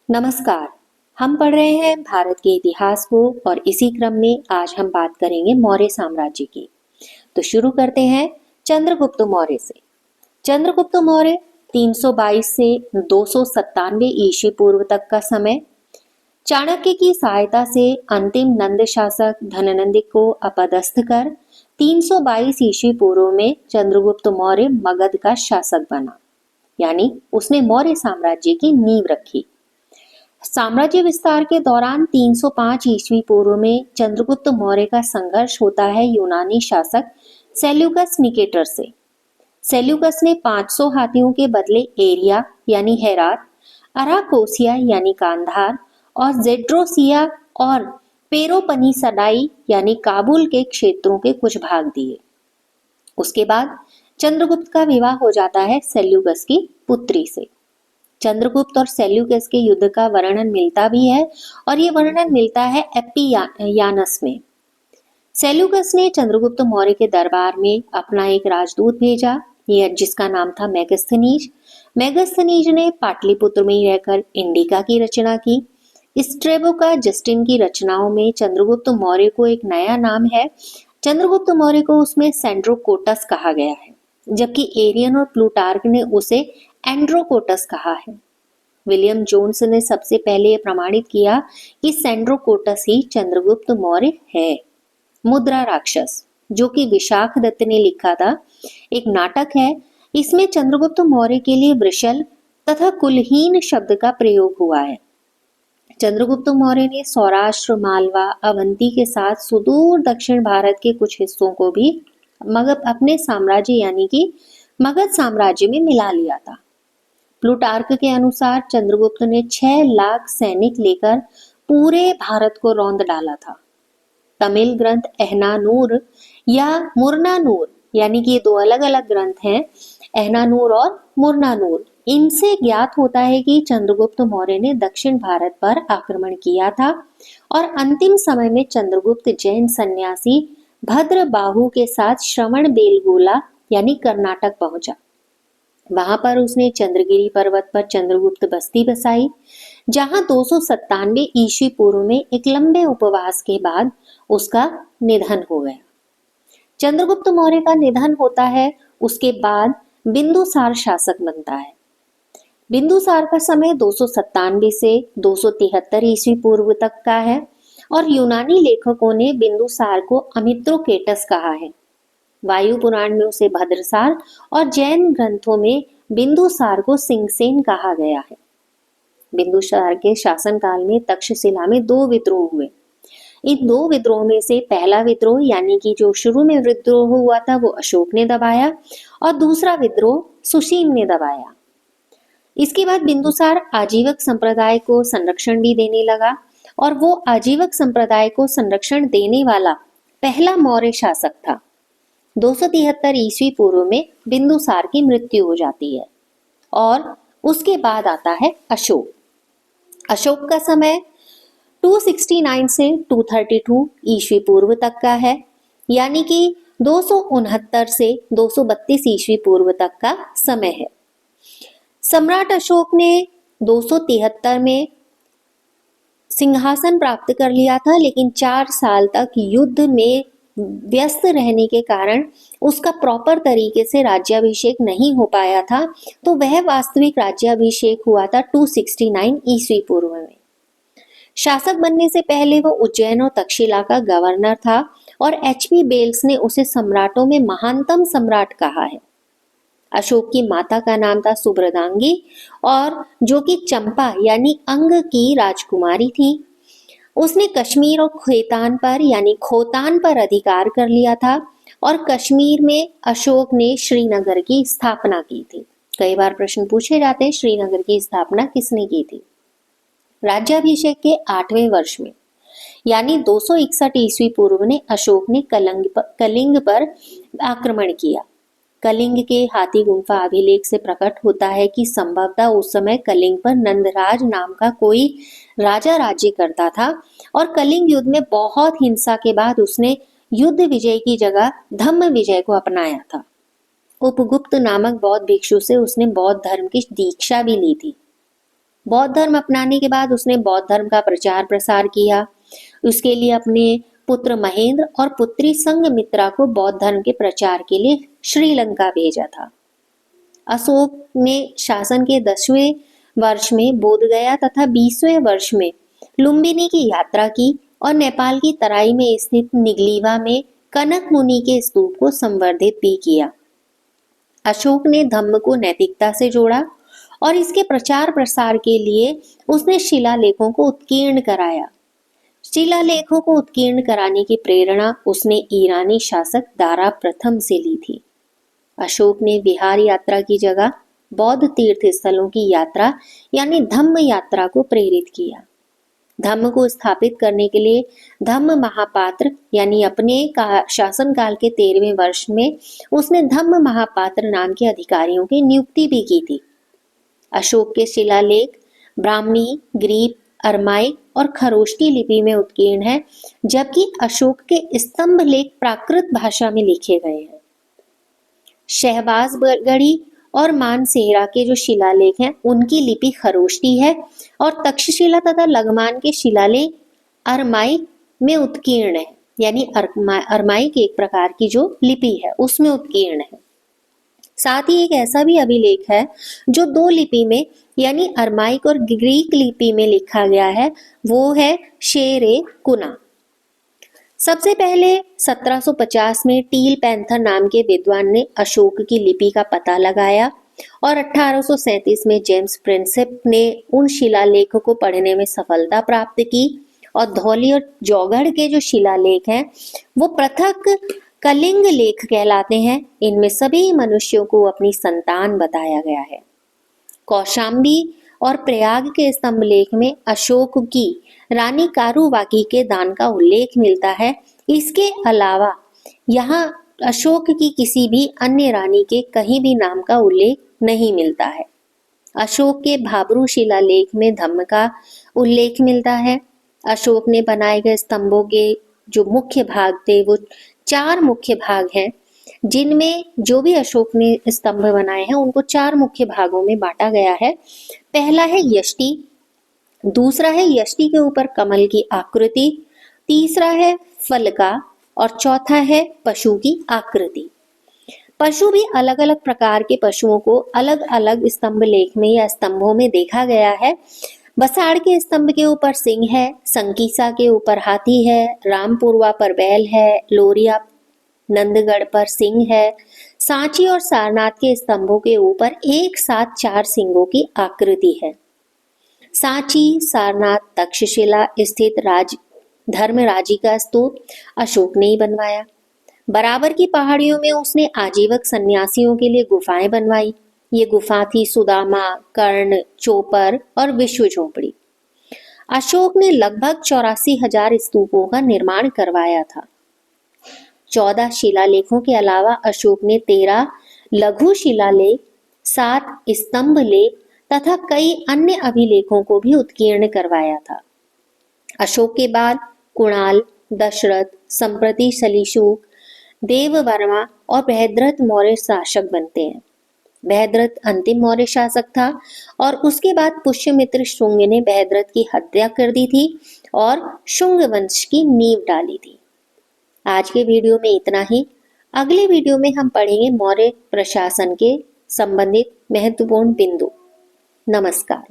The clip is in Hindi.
नमस्कार। हम पढ़ रहे हैं भारत के इतिहास को और इसी क्रम में आज हम बात करेंगे मौर्य साम्राज्य की। तो शुरू करते हैं चंद्रगुप्त मौर्य से। चंद्रगुप्त मौर्य 322 से 297 ईस्वी पूर्व तक का समय। चाणक्य की सहायता से अंतिम नंद शासक धननंदी को अपदस्थ कर 322 ईस्वी पूर्व में चंद्रगुप्त मौर्य मगध का शासक बना, यानी उसने मौर्य साम्राज्य की नींव रखी। साम्राज्य विस्तार के दौरान 305 ईस्वी पूर्व में चंद्रगुप्त मौर्य का संघर्ष होता है यूनानी शासक सेल्यूकस निकेटर से। सेल्यूकस ने 500 हाथियों के बदले एरिया यानी हेरात, अराकोसिया यानी कांधार और जेड्रोसिया और पेरोपनीसडाई यानी काबुल के क्षेत्रों के कुछ भाग दिए। उसके बाद चंद्रगुप्त का विवाह हो जाता है सेल्यूकस की पुत्री से। चंद्रगुप्त और सेल्यूकस के युद्ध का वर्णन मिलता भी है और ये वर्णन मिलता है एप्पीयानस में। सेल्यूकस ने चंद्रगुप्त मौर्य के दरबार में अपना एक राजदूत भेजा, जिसका नाम था मेगस्थनीज। मेगस्थनीज ने पाटलिपुत्र में रहकर इंडिका की रचना की। स्ट्रेबो का जस्टिन की रचनाओं में चंद्रगुप्त मौर्य को एक नया नाम है। चंद्रगुप्त मौर्य को उसमें सेंड्रोकोटस कहा गया है, जबकि एरियन और प्लूटार्क ने उसे एंड्रोकोटस कहा है। विलियम जोन्स ने सबसे पहले यह प्रमाणित किया कि सेंड्रोकोटस ही चंद्रगुप्त मौर्य है। मुद्रा राक्षस, जो कि विशाख दत्त ने लिखा था, एक नाटक है। इसमें चंद्रगुप्त मौर्य के लिए वृषल तथा कुलहीन शब्द का प्रयोग हुआ है। चंद्रगुप्त मौर्य ने सौराष्ट्र, मालवा, अवंती के साथ सुदूर दक्षिण भारत के कुछ हिस्सों को भी अपने साम्राज्य यानी कि मगध साम्राज्य में मिला लिया था। प्लूटार्क के अनुसार चंद्रगुप्त ने 6 लाख सैनिक लेकर पूरे भारत को रौंद डाला था। तमिल ग्रंथ एहनानूर या मुरनानूर, यानी कि ये दो अलग अलग ग्रंथ हैं, एहनानूर और मुरनानूर। इनसे ज्ञात होता है कि चंद्रगुप्त मौर्य ने दक्षिण भारत पर आक्रमण किया था और अंतिम समय में चंद्रगुप्त जैन सन्यासी भद्रबाहु के साथ श्रवण बेलगोला यानी कर्नाटक पहुंचा। वहां पर उसने चंद्रगिरी पर्वत पर चंद्रगुप्त बस्ती बसाई, जहां 297 ईस्वी पूर्व में एक लंबे उपवास के बाद उसका निधन हो गया। चंद्रगुप्त मौर्य का निधन होता है, उसके बाद बिंदुसार शासक बनता है। बिंदुसार का समय 297 से 273 ईस्वी पूर्व तक का है और यूनानी लेखकों ने बिंदुसार को अमित्रोकेटस कहा है। वायु पुराण में उसे भद्रसार और जैन ग्रंथों में बिंदुसार को सिंहसेन कहा गया है। बिंदुसार के शासनकाल में तक्षशिला में 2 विद्रोह हुए। इन 2 विद्रोह में से पहला विद्रोह यानी कि जो शुरू में विद्रोह हुआ था वो अशोक ने दबाया और दूसरा विद्रोह सुशील ने दबाया। इसके बाद बिंदुसार आजीवक संप्रदाय को संरक्षण भी देने लगा और वो आजीवक संप्रदाय को संरक्षण देने वाला पहला मौर्य शासक था। 273 ईस्वी पूर्व में बिंदुसार की मृत्यु हो जाती है और उसके बाद आता है अशोक। अशोक का समय 269 से 232 ईस्वी पूर्व तक का है, यानी कि 269 से 232 ईस्वी पूर्व तक का समय है। सम्राट अशोक ने 273 में सिंहासन प्राप्त कर लिया था, लेकिन 4 साल तक युद्ध में व्यस्त रहने के कारण उसका प्रॉपर तरीके से राज्याभिषेक नहीं हो पाया था, तो वह वास्तविक राज्याभिषेक हुआ था 269 ईस्वी पूर्व में। शासक बनने से पहले वो उज्जैन और तक्षशिला का गवर्नर था और एचपी बेल्स ने उसे सम्राटों में महानतम सम्राट कहा है। अशोक की माता का नाम था सुब्रदांगी और जो कि चंपा यानी अंग की राजकुमारी थी। उसने कश्मीर और खोतान पर अधिकार कर लिया था और कश्मीर में अशोक ने श्रीनगर की स्थापना की थी। कई बार प्रश्न पूछे जाते हैं, श्रीनगर की स्थापना किसने की थी? राज्याभिषेक के 8वें वर्ष में यानी 261 ईस्वी पूर्व में अशोक ने कलिंग पर आक्रमण किया। कलिंग के हाथी गुम्फा अभिलेख से प्रकट होता है कि संभवतः उस समय कलिंग पर नंदराज नाम का कोई राजा राज्य करता था और कलिंग युद्ध में बहुत हिंसा के बाद उसने युद्ध विजय की जगह धम्म विजय को अपनाया था। उपगुप्त नामक बौद्ध भिक्षु से उसने बौद्ध धर्म की दीक्षा भी ली थी। बौद्ध धर्म अपनाने के बाद उसने बौद्ध धर्म का प्रचार प्रसार किया। उसके लिए अपने पुत्र महेंद्र और पुत्री संघमित्रा को बौद्ध धर्म के प्रचार के लिए श्रीलंका भेजा था। अशोक ने शासन के 10वें वर्ष में बोधगया तथा 20वें वर्ष में लुम्बिनी की यात्रा की और नेपाल की तराई में स्थित निगलीवा में कनक मुनि के स्तूप को संवर्धित भी किया। अशोक ने धम्म को नैतिकता से जोड़ा और इसके प्रचार प्रसार के लिए उसने शिलालेखों को उत्कीर्ण कराया। शिलालेखों को उत्कीर्ण कराने की प्रेरणा उसने ईरानी शासक दारा प्रथम से ली थी। अशोक ने विहार यात्रा की जगह बौद्ध तीर्थ स्थलों की यात्रा यानी धम्म यात्रा को प्रेरित किया। धम्म को स्थापित करने के लिए धम्म महापात्र यानी अपने शासनकाल के 13वें वर्ष में उसने धम्म महापात्र नाम के अधिकारियों की नियुक्ति भी की थी। अशोक के शिलालेख ब्राह्मी, ग्रीक, अरमाइक और खरोष्टी लिपि में उत्कीर्ण है, जबकि अशोक के स्तंभ लेख प्राकृत भाषा में लिखे गए हैं। शहबाजगढ़ी और मानसेहरा के जो शिलालेख हैं उनकी लिपि खरोष्टी है और तक्षशिला तथा लगमान के शिलालेख अरमाइक में उत्कीर्ण है, यानी अरमाइक एक प्रकार की जो लिपि है उसमें उत्कीर्ण है। साथ ही एक ऐसा भी अभिलेख है जो 2 लिपि में यानी अरमाइक और ग्रीक लिपि में लिखा गया है, वो है शेरे कुना। सबसे पहले 1750 में टील पैंथर नाम के विद्वान ने अशोक की लिपि का पता लगाया और 1837 में जेम्स प्रिंसेप ने उन शिलालेखों को पढ़ने में सफलता प्राप्त की और धौली और जौगढ़ के जो शिलालेख हैं वो पृथक कलिंग लेख कहलाते हैं। इनमें सभी मनुष्यों को अपनी संतान बताया गया है। कौशाम्बी और प्रयाग के स्तंभ लेख में अशोक की रानी कारुवाकी के दान का उल्लेख मिलता है। इसके अलावा यहाँ अशोक की किसी भी अन्य रानी के कहीं भी नाम का उल्लेख नहीं मिलता है। अशोक के भाबरू शिलालेख में धम्म का उल्लेख मिलता है। अशोक ने बनाए गए स्तंभों के जो मुख्य भाग थे वो 4 मुख्य भाग हैं, जिनमें जो भी अशोक ने स्तंभ बनाए हैं उनको 4 मुख्य भागों में बांटा गया है। पहला है यष्टि, दूसरा है यष्टि के ऊपर कमल की आकृति, तीसरा है फलका और चौथा है पशु की आकृति। पशु भी अलग अलग प्रकार के पशुओं को अलग अलग स्तंभ लेख में या स्तंभों में देखा गया है। बसाड़ के स्तंभ के ऊपर सिंह है, संकीसा के ऊपर हाथी है, रामपुरवा पर बैल है, लोरिया नंदगढ़ पर सिंह है। सांची और सारनाथ के स्तंभों के ऊपर एक साथ 4 सिंहों की आकृति है। सांची, सारनाथ, तक्षशिला स्थित धर्मराजी का स्तूप अशोक ने ही बनवाया। बराबर की पहाड़ियों में उसने आजीवक सन्यासियों के लिए गुफाएं बनवाई। ये गुफा थी सुदामा, कर्ण, चोपर और विश्व झोपड़ी। अशोक ने लगभग 84,000 स्तूपों का निर्माण करवाया था। 14 शिलालेखों के अलावा अशोक ने 13 लघु शिलालेख, 7 स्तंभ लेख तथा कई अन्य अभिलेखों को भी उत्कीर्ण करवाया था। अशोक के बाद कुणाल, दशरथ, संप्रति सलीशुक, देववर्मा और बृहद्रथ मौर्य शासक बनते हैं। बृहद्रथ अंतिम मौर्य शासक था और उसके बाद पुष्यमित्र शुंग ने बृहद्रथ की हत्या कर दी थी और शुंग वंश की नींव डाली थी। आज के वीडियो में इतना ही। अगले वीडियो में हम पढ़ेंगे मौर्य प्रशासन के संबंधित महत्वपूर्ण बिंदु। नमस्कार।